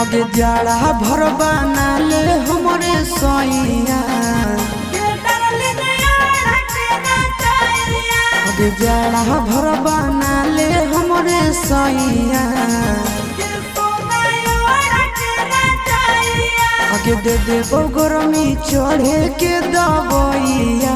आगे जाड़ा भर बना ले हमरे सैया, आगे जाड़ा भर बना ले हमरे सैया, आगे दे दे गरमी चढ़े के दबैया।